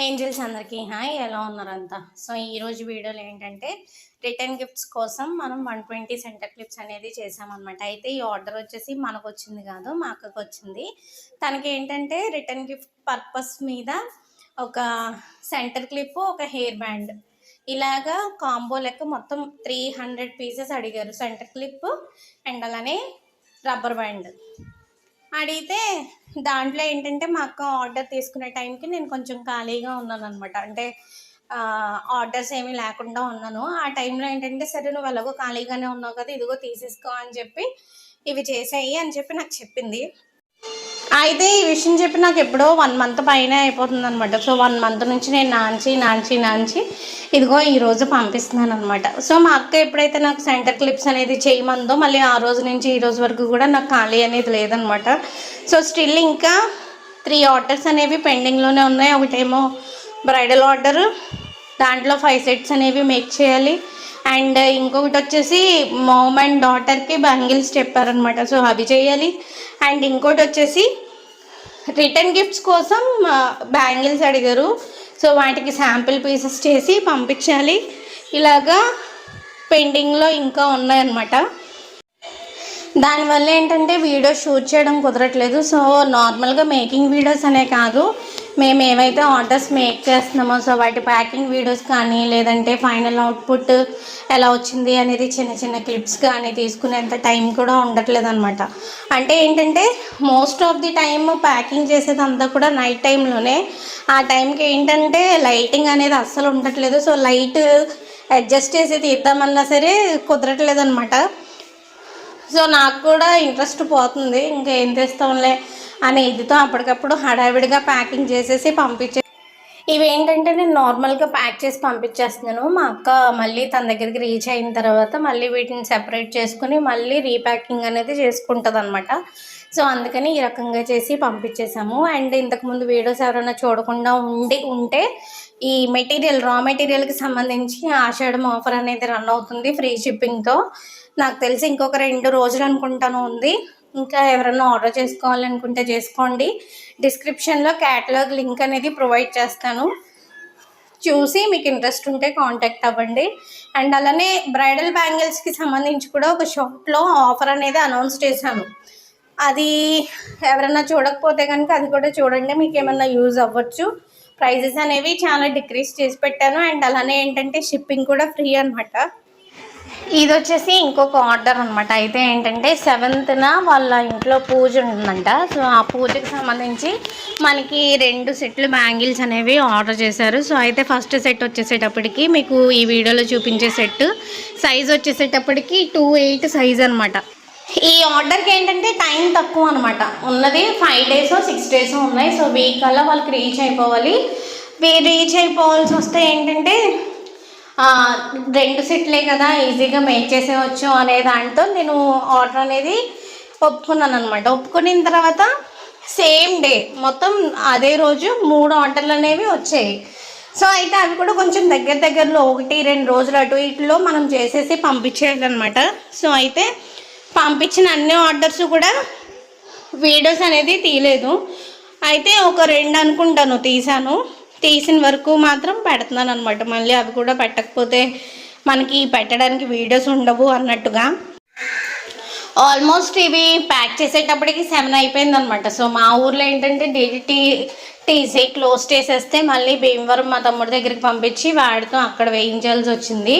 Angels అందరికీ hi, ఎలా ఉన్నారంతా? So ఈరోజు వీడియోలో ఏంటంటే రిటర్న్ గిఫ్ట్స్ కోసం మనం 120 సెంటర్ క్లిప్స్ అనేది చేసామన్నమాట. అయితే ఈ ఆర్డర్ వచ్చేసి మనకు వచ్చింది కాదు, మా అక్కకు వచ్చింది. తనకి ఏంటంటే రిటర్న్ గిఫ్ట్ పర్పస్ మీద ఒక సెంటర్ క్లిప్, ఒక హెయిర్ బ్యాండ్ ఇలాగా కాంబో లెక్క మొత్తం 300 పీసెస్ అడిగారు. సెంటర్ క్లిప్ అండ్ అలానే రబ్బర్ బ్యాండ్ అడిగితే దాంట్లో ఏంటంటే మా అక్క ఆర్డర్ తీసుకునే టైంకి నేను కొంచెం ఖాళీగా ఉన్నాను అనమాట. అంటే ఆర్డర్స్ ఏమీ లేకుండా ఉన్నాను. ఆ టైంలో ఏంటంటే సరే నువ్వు ఎలాగో ఖాళీగానే ఉన్నావు కదా, ఇదిగో తీసేసుకో అని చెప్పి ఇవి చేసాయి అని చెప్పి నాకు చెప్పింది. అయితే ఈ విషయం చెప్పి నాకు ఎప్పుడో 1 మంత్ పైన అయిపోతుంది అనమాట. సో 1 మంత్ నుంచి నేను నాంచి ఇదిగో ఈరోజు పంపిస్తున్నాను అనమాట. సో మా అక్క ఎప్పుడైతే నాకు సెంటర్ క్లిప్స్ అనేది చేయమందో మళ్ళీ ఆ రోజు నుంచి ఈ రోజు వరకు కూడా నాకు ఖాళీ అనేది లేదనమాట. సో స్టిల్ ఇంకా 3 ఆర్డర్స్ అనేవి పెండింగ్లోనే ఉన్నాయి. ఒకటేమో బ్రైడల్ ఆర్డర్, దాంట్లో 5 సెట్స్ అనేవి మేక్ చేయాలి. అండ్ ఇంకొకటి వచ్చేసి మామ్ అండ్ డాటర్కి బ్యాంగిల్స్ చెప్పారనమాట. సో అవి చేయాలి. అండ్ ఇంకోటి వచ్చేసి రిటర్న్ గిఫ్ట్స్ కోసం బ్యాంగిల్స్ అడిగారు. సో వాటికి శాంపిల్ పీసెస్ చేసి పంపించాలి. ఇలాగా పెండింగ్లో ఇంకా ఉన్నాయన్నమాట. దానివల్ల ఏంటంటే వీడియో షూట్ చేయడం కుదరట్లేదు. సో నార్మల్గా మేకింగ్ వీడియోస్ అనే కాదు, మేము ఏవైతే ఆర్డర్స్ మేక్ చేస్తున్నామో సో వాటి ప్యాకింగ్ వీడియోస్ కానీ లేదంటే ఫైనల్ అవుట్పుట్ ఎలా వచ్చింది అనేది చిన్న చిన్న క్లిప్స్ కానీ తీసుకునేంత టైం కూడా ఉండట్లేదు అనమాట. అంటే ఏంటంటే most of the time packing చేసేదంతా కూడా నైట్ టైంలోనే. ఆ టైంకి ఏంటంటే లైటింగ్ అనేది అస్సలు ఉండట్లేదు. సో లైట్ అడ్జస్ట్ చేసి తీద్దామన్నా సరే కుదరట్లేదు అనమాట. సో నాకు కూడా ఇంట్రెస్ట్ పోతుంది, ఇంకా ఏం చేస్తాంలే అనే ఇదితో అప్పటికప్పుడు హడావిడిగా ప్యాకింగ్ చేసేసి పంపించే. ఇవి ఏంటంటే నేను నార్మల్గా ప్యాక్ చేసి పంపించేస్తున్నాను. మా అక్క మళ్ళీ తన దగ్గరికి రీచ్ అయిన తర్వాత మళ్ళీ వీటిని సెపరేట్ చేసుకుని మళ్ళీ రీప్యాకింగ్ అనేది చేసుకుంటుంది అనమాట. సో అందుకని ఈ రకంగా చేసి పంపించేసాము. అండ్ ఇంతకుముందు వీడియోస్ ఎవరైనా చూడకుండా ఉంటే ఈ మెటీరియల్, రా మెటీరియల్కి సంబంధించి ఆషాఢం ఆఫర్ అనేది రన్ అవుతుంది ఫ్రీ షిప్పింగ్తో. నాకు తెలిసి ఇంకొక 2 రోజులు అనుకుంటాను ఉంది. ఇంకా ఎవరైనా ఆర్డర్ చేసుకోవాలనుకుంటే చేసుకోండి. డిస్క్రిప్షన్లో క్యాటలాగ్ లింక్ అనేది ప్రొవైడ్ చేస్తాను, చూసి మీకు ఇంట్రెస్ట్ ఉంటే కాంటాక్ట్ అవ్వండి. అండ్ అలానే బ్రైడల్ బ్యాంగిల్స్కి సంబంధించి కూడా ఒక షాప్లో ఆఫర్ అనేది అనౌన్స్ చేశాను. అది ఎవరైనా చూడకపోతే కనుక అది కూడా చూడండి, మీకు ఏమన్నా యూజ్ అవ్వచ్చు. ప్రైజెస్ అనేవి చాలా డిక్రీజ్ చేసి పెట్టాను. అండ్ అలానే ఏంటంటే షిప్పింగ్ కూడా ఫ్రీ అనమాట. ఇది వచ్చేసి ఇంకొక ఆర్డర్ అనమాట. అయితే ఏంటంటే 7th వాళ్ళ ఇంట్లో పూజ ఉంటుందంట. సో ఆ పూజకి సంబంధించి మనకి 2 సెట్లు బ్యాంగిల్స్ అనేవి ఆర్డర్ చేశారు. సో అయితే ఫస్ట్ సెట్ వచ్చేసేటప్పటికి మీకు ఈ వీడియోలో చూపించే సెట్ సైజ్ వచ్చేసేటప్పటికి 2/8 సైజ్ అనమాట. ఈ ఆర్డర్కి ఏంటంటే టైం తక్కువ అనమాట, ఉన్నది 5 days 6 days ఉన్నాయి. సో వీక్ కల్లా వాళ్ళకి రీచ్ అయిపోవాలి. రీచ్ అయిపోవాల్సి వస్తే ఏంటంటే 2 సెట్లే కదా ఈజీగా మేక్ చేసేవచ్చు అనే దాంతో నేను ఆర్డర్ అనేది ఒప్పుకున్నాను అనమాట. ఒప్పుకున్న తర్వాత సేమ్ డే మొత్తం అదే రోజు 3 ఆర్డర్లు అనేవి వచ్చాయి. సో అయితే అవి కూడా కొంచెం దగ్గరలో 1-2 రోజులు అటు ఇటులో మనం చేసేసి పంపించేయాలన్నమాట. సో అయితే పంపించిన అన్ని ఆర్డర్స్ కూడా వీడియోస్ అనేది తీయలేదు. అయితే ఒక 2 అనుకుంటాను తీసిన వరకు మాత్రం పెడుతున్నాను అనమాట. మళ్ళీ అవి కూడా పెట్టకపోతే మనకి పెట్టడానికి వీడియోస్ ఉండవు అన్నట్టుగా. ఆల్మోస్ట్ ఇవి ప్యాక్ చేసేటప్పటికి 7 అయిపోయింది అనమాట. సో మా ఊర్లో ఏంటంటే టీసీ క్లోజ్ చేసేస్తే మళ్ళీ భీమవరం మా తమ్ముడి దగ్గరికి పంపించి వాడితో అక్కడ వేయించాల్సి వచ్చింది.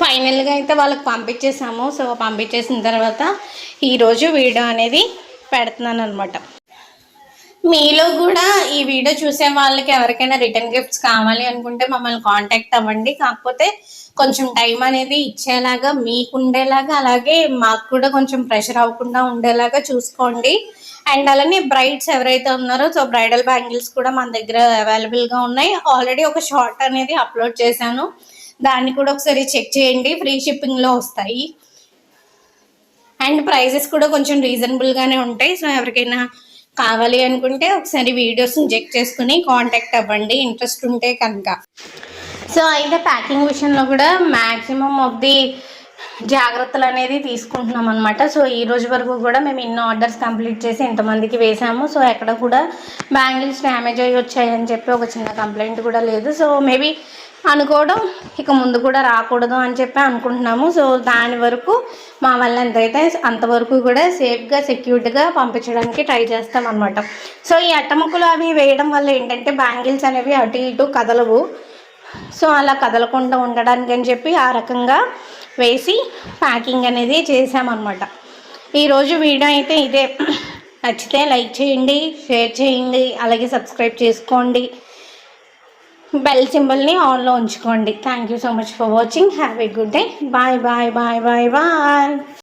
ఫైనల్గా అయితే వాళ్ళకి పంపించేసాము. సో పంపించేసిన తర్వాత ఈరోజు వీడియో అనేది పెడుతున్నాను అనమాట. మీలో కూడా ఈ వీడియో చూసే వాళ్ళకి ఎవరికైనా రిటర్న్ గిఫ్ట్స్ కావాలి అనుకుంటే మమ్మల్ని కాంటాక్ట్ అవ్వండి. కాకపోతే కొంచెం టైం అనేది ఇచ్చేలాగా మీకు ఉండేలాగా, అలాగే మాకు కూడా కొంచెం ప్రెషర్ అవ్వకుండా ఉండేలాగా చూసుకోండి. అండ్ అలానే బ్రైడ్స్ ఎవరైతే ఉన్నారో సో బ్రైడల్ బ్యాంగిల్స్ కూడా మన దగ్గర అవైలబుల్గా ఉన్నాయి. ఆల్రెడీ ఒక షార్ట్ అనేది అప్లోడ్ చేశాను, దాన్ని కూడా ఒకసారి చెక్ చేయండి. ఫ్రీ షిప్పింగ్లో వస్తాయి అండ్ ప్రైజెస్ కూడా కొంచెం రీజనబుల్గానే ఉంటాయి. సో ఎవరికైనా కావాలి అనుకుంటే ఒకసారి వీడియోస్ని చెక్ చేసుకుని కాంటాక్ట్ అవ్వండి ఇంట్రెస్ట్ ఉంటే కనుక. సో అయితే ప్యాకింగ్ విషయంలో కూడా మ్యాక్సిమం ఆఫ్ ది జాగ్రత్తలు అనేది తీసుకుంటున్నాం అనమాట. సో ఈ రోజు వరకు కూడా మేము ఇన్ని ఆర్డర్స్ కంప్లీట్ చేసి ఇంతమందికి వేసాము. సో ఎక్కడ కూడా బ్యాంగిల్స్ డ్యామేజ్ అయ్యి వచ్చాయని చెప్పి ఒక చిన్న కంప్లైంట్ కూడా లేదు. సో మేబీ అనుకోవడం ఇక ముందు కూడా రాకూడదు అని చెప్పి అనుకుంటున్నాము. సో దాని వరకు మా వల్ల ఎంతైతే అంతవరకు కూడా సేఫ్గా సెక్యూర్డ్గా పంపించడానికి ట్రై చేస్తాం అనమాట. సో ఈ అట్టముక్కలు అవి వేయడం వల్ల ఏంటంటే బ్యాంగిల్స్ అనేవి అటు ఇటు కదలవు. సో అలా కదలకుండా ఉండడానికి అని చెప్పి ఆ రకంగా వేసి ప్యాకింగ్ అనేది చేసామన్నమాట. ఈరోజు వీడియో అయితే ఇదే. నచ్చితే లైక్ చేయండి, షేర్ చేయండి, అలాగే సబ్స్క్రైబ్ చేసుకోండి, బెల్ సింబల్ని ఆన్లో ఉంచుకోండి. Thank you so much for watching. Have a good day. Bye bye bye bye bye.